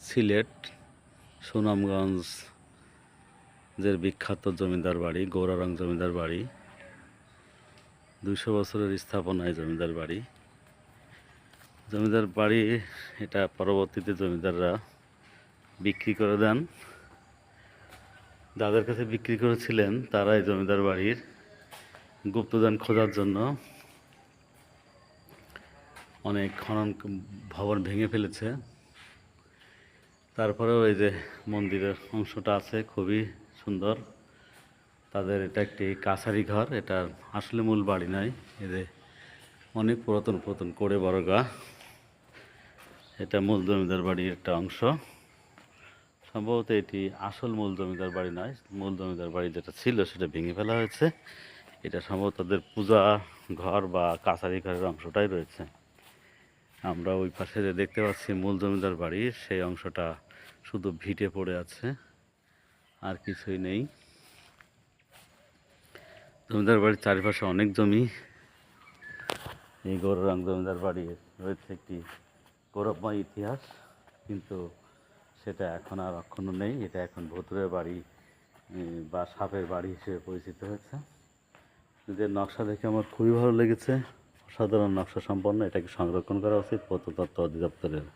সিলেট সুনামগঞ্জ যে বিখ্যাত জমিদার বাড়ি গৌরারং জমিদার বাড়ি 200 বছরের স্থাপনায় জমিদার বাড়ি। জমিদার বাড়ি এটা পরবর্তীতে জমিদাররা বিক্রি করে দেন। যাদের কাছে বিক্রি করেছিলেন তারাই জমিদার বাড়ির গুপ্তধন খোঁজার জন্য অনেক খনন ভবন ভেঙে ফেলেছে। তারপরেও এই যে মন্দিরের অংশটা আছে খুবই সুন্দর। তাদের এটা একটি কাছারি ঘর, এটা আসলে মূল বাড়ি নয়। এই যে অনেক পুরাতন করে বড়গা, এটা মূল জমিদার বাড়ির একটা অংশ। সম্ভবত এটি আসল মূল জমিদার বাড়ি নয়, মূল জমিদার বাড়ি যেটা ছিল সেটা ভেঙে ফেলা হয়েছে। এটা সম্ভবত তাদের পূজা ঘর বা কাছারি ঘরের অংশটাই রয়েছে। আমরা ওই পাশে যে দেখতে পাচ্ছি মূল জমিদার বাড়ির সেই অংশটা শুধু ভিটে পড়ে আছে, আর কিছুই নেই। জমিদার বাড়ির চারিপাশে অনেক জমি। এই গৌরারং জমিদার বাড়ির রয়েছে একটি গৌরবময় ইতিহাস, কিন্তু সেটা এখন আর অক্ষুণ্ণ নেই। এটা এখন ভুতুড়ের বাড়ি বা সাপের বাড়ি হিসেবে পরিচিত হয়েছে। এদের নকশা দেখে আমার খুবই ভালো লেগেছে, অসাধারণ নকশা সম্পন্ন। এটাকে সংরক্ষণ করা উচিত প্রত্নতত্ত্ব অধিদপ্তরের।